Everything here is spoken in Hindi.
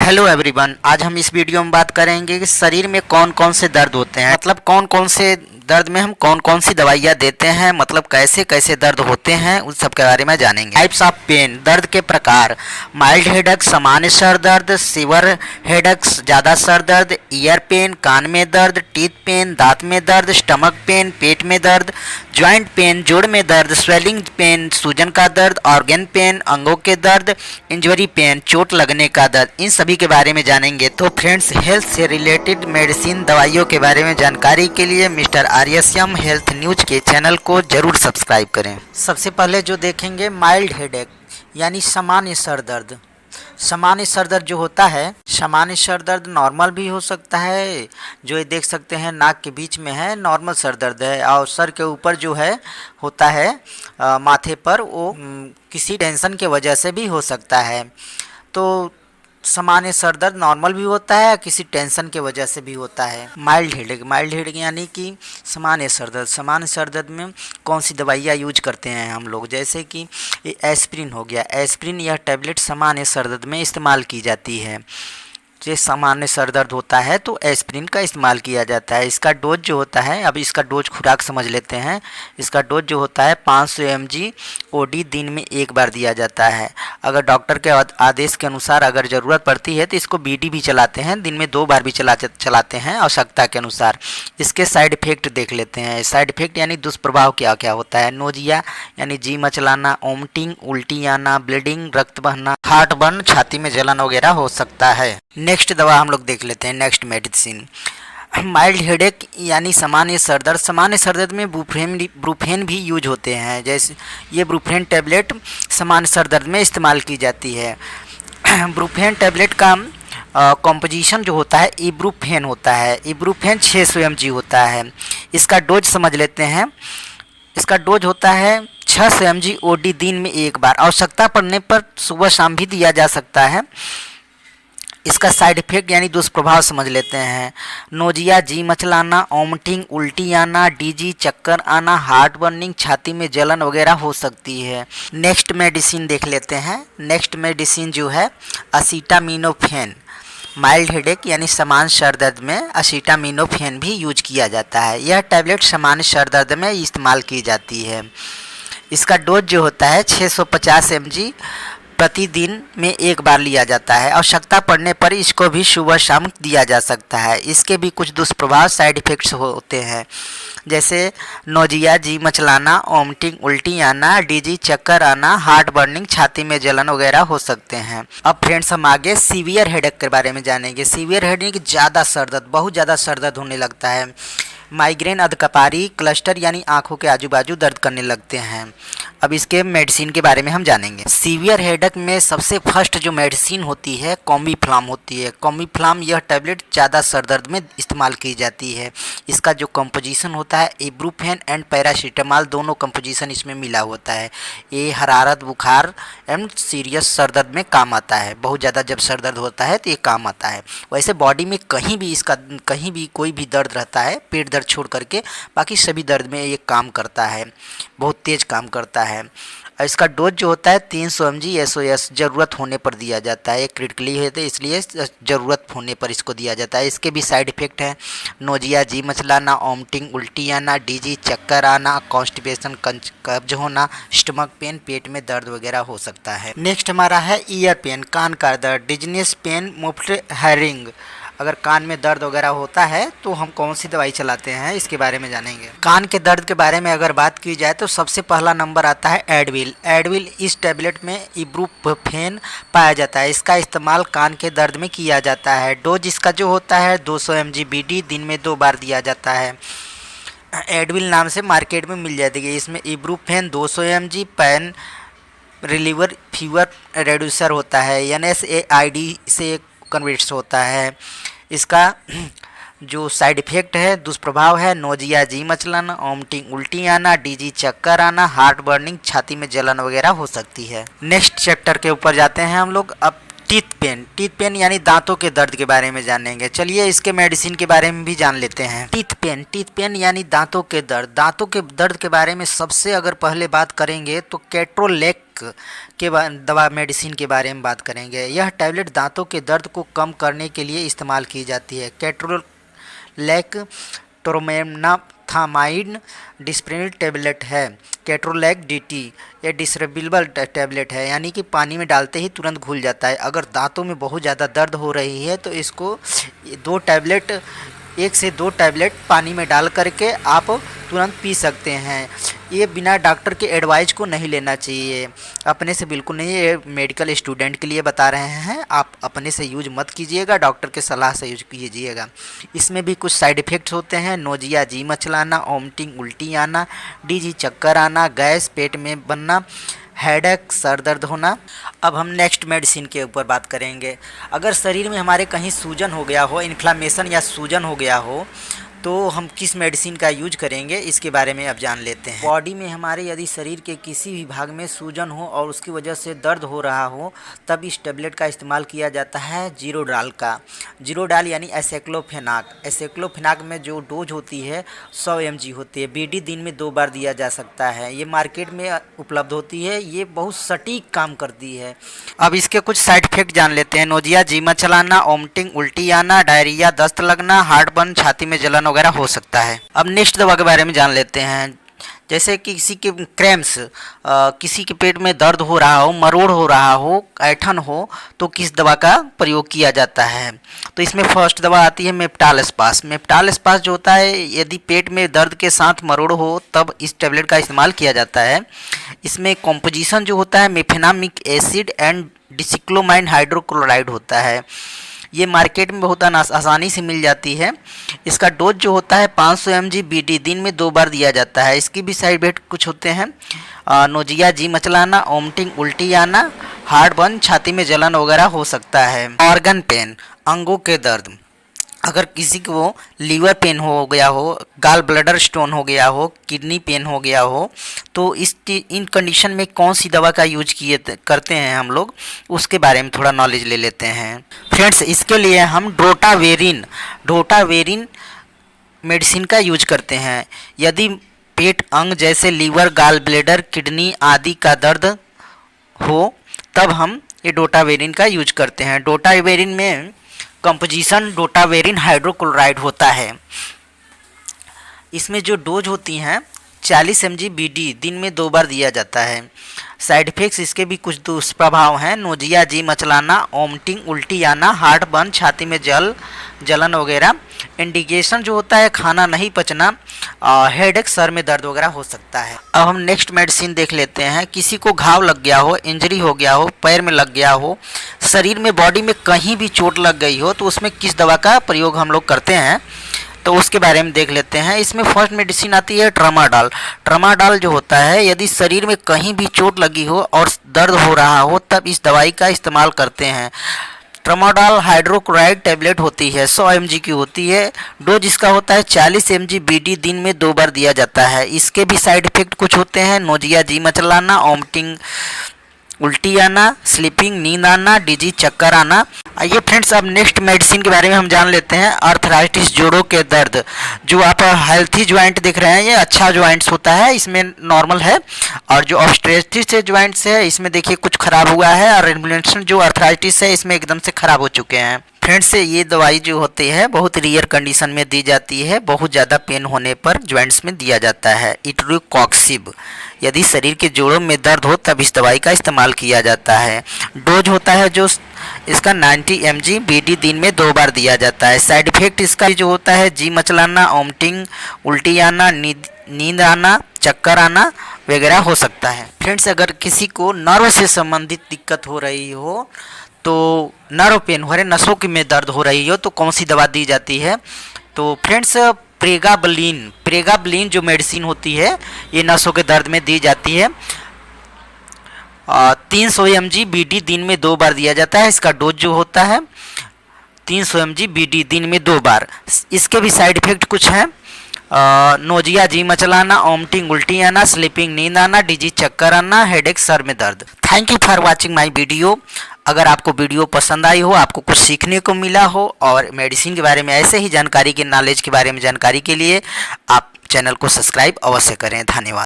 हेलो एवरीवन, आज हम इस वीडियो में बात करेंगे कि शरीर में कौन कौन से दर्द होते हैं, मतलब कौन कौन से दर्द में हम कौन कौन सी दवाइयाँ देते हैं, मतलब कैसे कैसे दर्द होते हैं, उस सब के बारे में जानेंगे। टाइप्स ऑफ पेन, दर्द के प्रकार। माइल्ड हेडेक, सामान्य सर दर्द। सीवर हेडेक, ज़्यादा सर दर्द। ईयर पेन, कान में दर्द। टीथ पेन, दांत में दर्द। स्टमक पेन, पेट में दर्द। जॉइंट पेन, जोड़ में दर्द। स्वेलिंग पेन, सूजन का दर्द। ऑर्गन पेन, अंगों के दर्द। इंजरी पेन, चोट लगने का दर्द। इन सभी के बारे में जानेंगे। तो फ्रेंड्स, हेल्थ से रिलेटेड मेडिसिन दवाइयों के बारे में जानकारी के लिए मिस्टर आर्यश्याम हेल्थ न्यूज के चैनल को जरूर सब्सक्राइब करें। सबसे पहले जो देखेंगे माइल्ड हेडेक यानी सामान्य सर दर्द। सामान्य सर दर्द जो होता है, सामान्य सर दर्द नॉर्मल भी हो सकता है, जो ये देख सकते हैं नाक के बीच में है, नॉर्मल सर दर्द है। और सर के ऊपर जो है होता है माथे पर, वो किसी टेंशन के वजह से भी हो सकता है। तो सामान्य सर दर्द नॉर्मल भी होता है, किसी टेंशन के वजह से भी होता है। माइल्ड हेडेक यानी कि सामान्य सर दर्द। सामान्य सर दर्द में कौन सी दवाइयाँ यूज करते हैं हम लोग, जैसे कि एस्प्रिन हो गया। एस्प्रिन यह टैबलेट सामान्य सर दर्द में इस्तेमाल की जाती है। जो सामान्य सर दर्द होता है तो एस्प्रिन का इस्तेमाल किया जाता है। इसका डोज जो होता है, अब इसका डोज खुराक समझ लेते हैं। इसका डोज जो होता है 500 mg ओडी दिन में एक बार दिया जाता है। अगर डॉक्टर के आदेश के अनुसार अगर ज़रूरत पड़ती है तो इसको बीडी भी चलाते हैं, दिन में 2 बार भी चलाते हैं आवश्यकता के अनुसार। इसके साइड इफ़ेक्ट देख लेते हैं। साइड इफ़ेक्ट यानी दुष्प्रभाव क्या क्या होता है। नोजिया यानी जी मचलाना, ओमटिंग, उल्टी आना, ब्लीडिंग, रक्त बहना, हार्ट बर्न, छाती में जलन वगैरह हो सकता है। नेक्स्ट दवा हम लोग देख लेते हैं, नेक्स्ट मेडिसिन। माइल्ड हेडेक यानी सामान्य सर दर्द। सामान्य सर दर्द में ब्रूफेन भी यूज होते हैं। जैसे ये ब्रूफेन टैबलेट सामान्य सर दर्द में इस्तेमाल की जाती है। ब्रूफेन टैबलेट का कॉम्पोजिशन जो होता है इब्रूफेन होता है। इब्रूफेन 600 mg होता है। इसका डोज समझ लेते हैं। इसका डोज होता है 600 mg ओडी दिन में एक बार। आवश्यकता पड़ने पर सुबह शाम भी दिया जा सकता है। इसका साइड इफेक्ट यानी दुष्प्रभाव समझ लेते हैं। नोजिया, जी मचलाना, ओमटिंग, उल्टी आना, डीजी, चक्कर आना, हार्ट बर्निंग, छाती में जलन वगैरह हो सकती है। नेक्स्ट मेडिसिन देख लेते हैं। नेक्स्ट मेडिसिन जो है असीटामिनोफेन। माइल्ड हेडेक यानी सामान्य सर दर्द में असीटामिनोफेन भी यूज किया जाता है। यह टैबलेट सामान्य सर दर्द में इस्तेमाल की जाती है। इसका डोज जो होता है 650 mg प्रतिदिन में एक बार लिया जाता है। आवश्यकता पड़ने पर इसको भी सुबह शाम दिया जा सकता है। इसके भी कुछ दुष्प्रभाव साइड इफ़ेक्ट्स होते हैं, जैसे नोजिया, जी मचलाना, ओमटिंग, उल्टी आना, डीजी, चक्कर आना, हार्ट बर्निंग, छाती में जलन वगैरह हो सकते हैं। अब फ्रेंड्स, हम आगे सीवियर हेडेक के बारे में जानेंगे। सीवियर हेडेक ज़्यादा सर दर्द, बहुत ज़्यादा सर दर्द होने लगता है। माइग्रेन, अधकपारी, क्लस्टर यानी आंखों के आजू बाजू दर्द करने लगते हैं। अब इसके मेडिसिन के बारे में हम जानेंगे। सीवियर हेडेक में सबसे फर्स्ट जो मेडिसिन होती है कॉम्बीफ्लाम होती है। कॉम्बीफ्लाम यह टैबलेट ज़्यादा सर दर्द में इस्तेमाल की जाती है। इसका जो कंपोजिशन होता है इब्रूफेन एंड पैरासीटामॉल, दोनों कंपोजिशन इसमें मिला होता है। ये हरारत, बुखार एंड सीरियस सर दर्द में काम आता है। बहुत ज़्यादा जब सर दर्द होता है तो ये काम आता है। वैसे बॉडी में कहीं भी कोई भी दर्द रहता है, पेट दर्द छोड़ करके बाकी सभी दर्द में ये काम करता है, बहुत तेज़ काम करता है। इसका डोज जो होता है 300 mg SOS ज़रूरत होने पर दिया जाता है। ये क्रिटिकली है तो इसलिए ज़रूरत होने पर इसको दिया जाता है। इसके भी साइड इफ़ेक्ट हैं नोजिया, जी मचलाना, ओमटिंग, उल्टी आना, डीजी, चक्कर आना, कॉन्स्टिपेशन, कब्ज होना, स्टमक पेन, पेट में दर्द वगैरह हो सकता है। नेक्स्ट हमारा है ईयर पेन, कान का दर्द। डिजनेस पेन, मुफ्त हेयरिंग। अगर कान में दर्द वगैरह होता है तो हम कौन सी दवाई चलाते हैं, इसके बारे में जानेंगे। कान के दर्द के बारे में अगर बात की जाए तो सबसे पहला नंबर आता है एडविल। एडविल इस टैबलेट में इब्रूफेन पाया जाता है। इसका इस्तेमाल कान के दर्द में किया जाता है। डोज इसका जो होता है 200 mg BD, दिन में 2 बार दिया जाता है। एडविल नाम से मार्केट में मिल जाती है। इसमें इब्रूफेन 200 mg, pain reliever, fever reducer होता है, NSAID से कन्वर्ट्स होता है। इसका जो साइड इफ़ेक्ट है, दुष्प्रभाव है नोजिया, जी मचलाना, ओमटिंग, उल्टी आना, डीजी, चक्कर आना, हार्ट बर्निंग, छाती में जलन वगैरह हो सकती है। नेक्स्ट चैप्टर के ऊपर जाते हैं हम लोग। अब टीथ पेन यानी दांतों के दर्द के बारे में जानेंगे। चलिए इसके मेडिसिन के बारे में भी जान लेते हैं। टीथ पेन यानी दांतों के दर्द के बारे में सबसे अगर पहले बात करेंगे तो कैट्रोलैक के दवा मेडिसिन के बारे में बात करेंगे। यह टैबलेट दांतों के दर्द को कम करने के लिए इस्तेमाल की जाती है। कैट्रोलैक टोरमेनाथामाइड डिस्प्रिनिल टैबलेट है। कैट्रोलैक डीटी ये डिस्ट्रीब्यूएबल टैबलेट है, यानी कि पानी में डालते ही तुरंत घुल जाता है। अगर दांतों में बहुत ज़्यादा दर्द हो रही है तो इसको 1 से 2 टैबलेट पानी में डाल करके आप तुरंत पी सकते हैं। ये बिना डॉक्टर के एडवाइस को नहीं लेना चाहिए, अपने से बिल्कुल नहीं। ये मेडिकल स्टूडेंट के लिए बता रहे हैं, आप अपने से यूज मत कीजिएगा, डॉक्टर के सलाह से यूज कीजिएगा। इसमें भी कुछ साइड इफ़ेक्ट्स होते हैं। नोजिया, जी मचलाना, वोमिटिंग, उल्टी आना, डीजी, चक्कर आना, गैस, पेट में बनना, हेडेक, सर दर्द होना। अब हम नेक्स्ट मेडिसिन के ऊपर बात करेंगे। अगर शरीर में हमारे कहीं सूजन हो गया हो, इन्फ्लामेशन या सूजन हो गया हो, तो हम किस मेडिसिन का यूज करेंगे इसके बारे में अब जान लेते हैं। बॉडी में हमारे यदि शरीर के किसी भी भाग में सूजन हो और उसकी वजह से दर्द हो रहा हो, तब इस टेबलेट का इस्तेमाल किया जाता है जीरोडाल का। जीरोडाल यानी एसेक्लोफेनाक में जो डोज होती है 100 mg होती है। बीडी दिन में 2 बार दिया जा सकता है। ये मार्केट में उपलब्ध होती है। ये बहुत सटीक काम करती है। अब इसके कुछ साइड इफेक्ट जान लेते हैं। नोजिया, जी मचलाना, वोमिटिंग, उल्टी आना, डायरिया, दस्त लगना, हार्ट बर्न, छाती में जलन वगैरह हो सकता है। अब नेक्स्ट दवा के बारे में जान लेते हैं। जैसे कि किसी के क्रैम्प्स, किसी के पेट में दर्द हो रहा हो, मरोड़ हो रहा हो, ऐठन हो, तो किस दवा का प्रयोग किया जाता है। तो इसमें फर्स्ट दवा आती है मेप्टाल स्पास। मेप्टाल स्पास जो होता है, यदि पेट में दर्द के साथ मरोड़ हो तब इस टेबलेट का इस्तेमाल किया जाता है। इसमें कॉम्पोजिशन जो होता है मेफेनामिक एसिड एंड डिसिक्लोमाइन हाइड्रोक्लोराइड होता है। ये मार्केट में बहुत आसानी से मिल जाती है। इसका डोज जो होता है 500 mg बीडी दिन में 2 बार दिया जाता है। इसकी भी साइड इफेक्ट कुछ होते हैं। नोजिया, जी मचलाना, वोमिटिंग, उल्टी आना, हार्ट बर्न, छाती में जलन वगैरह हो सकता है। ऑर्गन पेन, अंगों के दर्द। अगर किसी को लीवर पेन हो गया हो, गाल ब्लडर स्टोन हो गया हो, किडनी पेन हो गया हो, तो इन कंडीशन में कौन सी दवा का यूज करते हैं हम लोग, उसके बारे में थोड़ा नॉलेज ले लेते हैं। फ्रेंड्स, इसके लिए हम ड्रोटावेरिन मेडिसिन का यूज करते हैं। यदि पेट अंग जैसे लीवर, गाल ब्लैडर, किडनी आदि का दर्द हो तब हम ये डोटावेरिन का यूज करते हैं। डोटावेरिन में कंपोजिशन डोटावेरिन हाइड्रोक्लोराइड होता है। इसमें जो डोज होती हैं 40 mg बीडी दिन में 2 बार दिया जाता है। साइड इफेक्ट्स इसके भी कुछ दुष्प्रभाव हैं। नोजिया, जी मचलाना, वोमिटिंग, उल्टी आना, हार्ट बर्न, छाती में जलन वगैरह। इंडिकेशन जो होता है खाना नहीं पचना, हेडेक, सर में दर्द वगैरह हो सकता है। अब हम नेक्स्ट मेडिसिन देख लेते हैं। किसी को घाव लग गया हो, इंजरी हो गया हो, पैर में लग गया हो, शरीर में बॉडी में कहीं भी चोट लग गई हो, तो उसमें किस दवा का प्रयोग हम लोग करते हैं, तो उसके बारे में देख लेते हैं। इसमें फर्स्ट मेडिसिन आती है ट्रामाडोल। ट्रामाडोल जो होता है, यदि शरीर में कहीं भी चोट लगी हो और दर्द हो रहा हो तब इस दवाई का इस्तेमाल करते हैं। ट्रामाडोल हाइड्रोक्लोराइड टैबलेट होती है, 100 mg की होती है। डोज इसका होता है 40 mg बीडी दिन में 2 बार दिया जाता है। इसके भी साइड इफेक्ट कुछ होते हैं। नोजिया, जी मचलाना, वोमिटिंग, उल्टी आना, स्लीपिंग, नींद आना, डिजी, चक्कर आना। आइए फ्रेंड्स, अब नेक्स्ट मेडिसिन के बारे में हम जान लेते हैं। अर्थराइटिस, जोड़ों के दर्द। जो आप हेल्थी ज्वाइंट देख रहे हैं, ये अच्छा ज्वाइंट्स होता है, इसमें नॉर्मल है। और जो ऑस्ट्रेटिस ज्वाइंट्स है, इसमें देखिए कुछ खराब हुआ है। और इन्फ्लेमेशन जो अर्थराइटिस है, इसमें एकदम से खराब हो चुके हैं। फ्रेंड्स, ये दवाई जो होती है बहुत रेयर कंडीशन में दी जाती है। बहुत ज़्यादा पेन होने पर ज्वाइंट्स में दिया जाता है। इटरोकॉक्सिब, यदि शरीर के जोड़ों में दर्द हो तब इस दवाई का इस्तेमाल किया जाता है। डोज होता है जो इसका 90 mg बीडी दिन में 2 बार दिया जाता है। साइड इफेक्ट इसका जो होता है जी मचलाना, वोमिटिंग, उल्टी आना, नींद आना, चक्कर आना वगैरह हो सकता है। फ्रेंड्स, अगर किसी को नर्व से संबंधित दिक्कत हो रही हो, तो नर्व पेन हो रहे, नसों की में दर्द हो रही हो, तो कौन सी दवा दी जाती है। तो फ्रेंड्स, प्रेगाबलिन जो मेडिसिन होती है, ये नसों के दर्द में दी जाती है। 300 mg बीडी दिन में 2 बार दिया जाता है। इसका डोज जो होता है 300 mg बीडी दिन में 2 बार। इसके भी साइड इफेक्ट कुछ हैं। नोजिया जी मचलाना, ओमटिंग उल्टी आना, स्लीपिंग नींद आना, डिजी चक्कर आना, हेडेक सर में दर्द। Thank you for watching my video. अगर आपको वीडियो पसंद आई हो, आपको कुछ सीखने को मिला हो और मेडिसिन के बारे में ऐसे ही जानकारी के नॉलेज के बारे में जानकारी के लिए आप चैनल को सब्सक्राइब अवश्य करें। धन्यवाद।